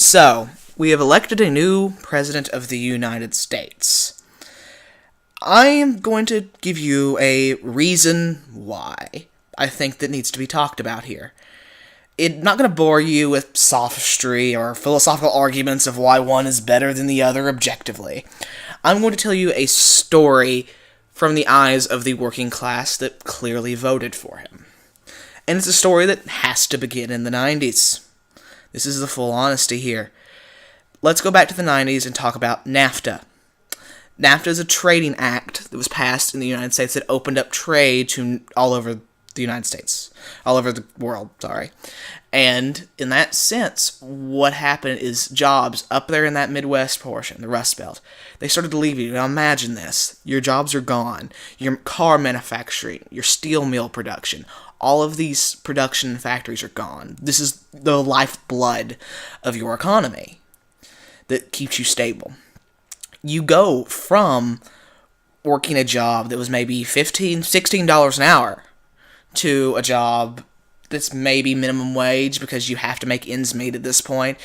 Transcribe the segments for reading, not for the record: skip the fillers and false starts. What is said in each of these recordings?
So, we have elected a new President of the United States. I am going to give you a reason why I think that needs to be talked about here. I'm not going to bore you with sophistry or philosophical arguments of why one is better than the other objectively. I'm going to tell you a story from the eyes of the working class that clearly voted for him. And it's a story that has to begin in the 90s. This is the full honesty here. Let's go back to the 90s and talk about NAFTA. NAFTA is a trading act that was passed in the United States that opened up trade to all over the United States. All over the world, sorry. And in that sense, what happened is jobs up there in that Midwest portion, the Rust Belt, they started to leave you. Now imagine this. Your jobs are gone. Your car manufacturing, your steel mill production, all of these production factories are gone. This is the lifeblood of your economy that keeps you stable. You go from working a job that was maybe $15, $16 an hour to a job that's maybe minimum wage because you have to make ends meet at this point,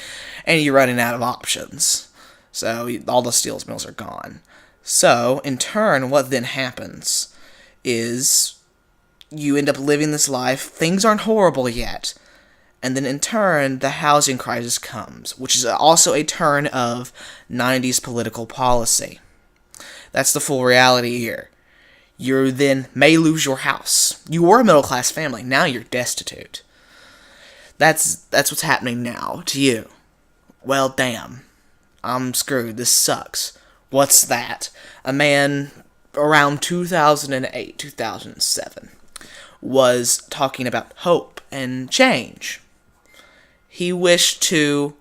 and you're running out of options. So all the steel mills are gone. So, in turn, what then happens is you end up living this life. Things aren't horrible yet. And then in turn, the housing crisis comes, which is also a turn of 90s political policy. That's the full reality here. You then may lose your house. You were a middle-class family. Now you're destitute. That's what's happening now to you. Well, damn. I'm screwed. This sucks. What's that? A man around 2008, 2007 was talking about hope and change. He wished to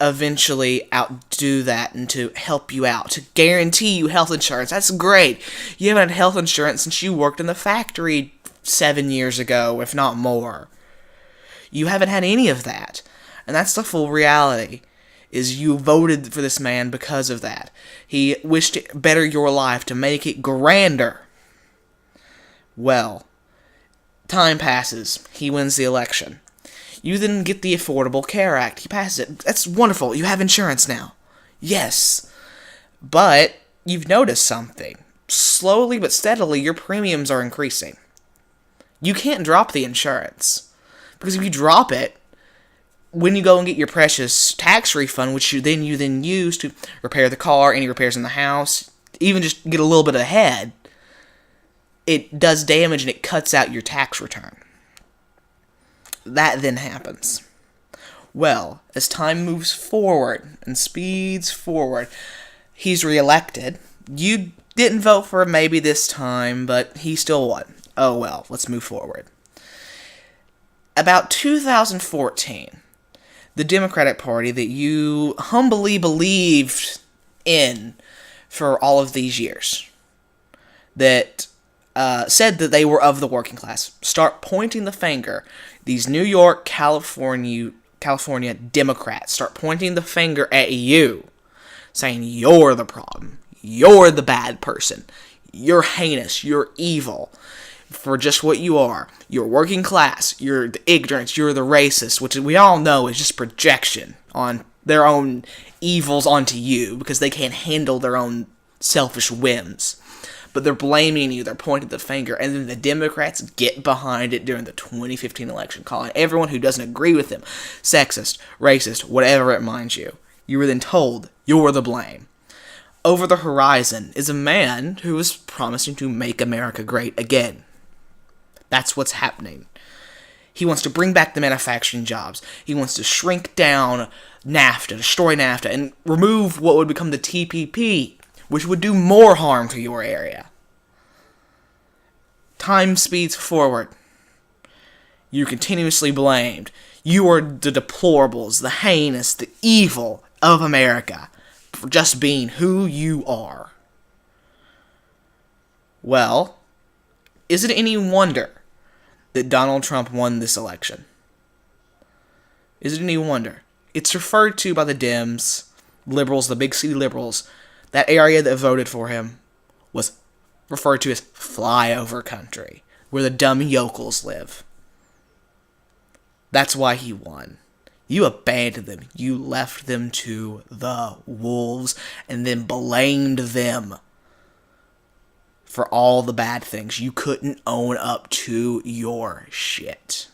eventually outdo that and to help you out, to guarantee you health insurance. That's great. You haven't had health insurance since you worked in the factory 7 years ago, if not more. You haven't had any of that. And that's the full reality, is you voted for this man because of that. He wished to better your life, to make it grander. Well, time passes. He wins the election. You then get the Affordable Care Act. He passes it. That's wonderful. You have insurance now. Yes. But you've noticed something. Slowly but steadily, your premiums are increasing. You can't drop the insurance. Because if you drop it, when you go and get your precious tax refund, which you then use to repair the car, any repairs in the house, even just get a little bit ahead, it does damage and it cuts out your tax return. That then happens. Well, as time moves forward and speeds forward, he's reelected. You didn't vote for him maybe this time, but he still won. Oh well, let's move forward. About 2014, the Democratic Party that you humbly believed in for all of these years, that said that they were of the working class, start pointing the finger. These New York, California Democrats start pointing the finger at you, saying you're the problem, you're the bad person, you're heinous, you're evil for just what you are. You're working class, you're the ignorance, you're the racist, which we all know is just projection on their own evils onto you because they can't handle their own selfish whims. But they're blaming you, they're pointing the finger, and then the Democrats get behind it during the 2015 election, calling everyone who doesn't agree with them sexist, racist, whatever it minds you. You were then told you're the blame. Over the horizon is a man who is promising to make America great again. That's what's happening. He wants to bring back the manufacturing jobs. He wants to shrink down NAFTA, destroy NAFTA, and remove what would become the TPP, which would do more harm to your area. Time speeds forward. You're continuously blamed. You are the deplorables, the heinous, the evil of America for just being who you are. Well, is it any wonder that Donald Trump won this election? Is it any wonder? It's referred to by the Dems, liberals, the big city liberals. That area that voted for him was referred to as flyover country, where the dumb yokels live. That's why he won. You abandoned them. You left them to the wolves and then blamed them for all the bad things. You couldn't own up to your shit.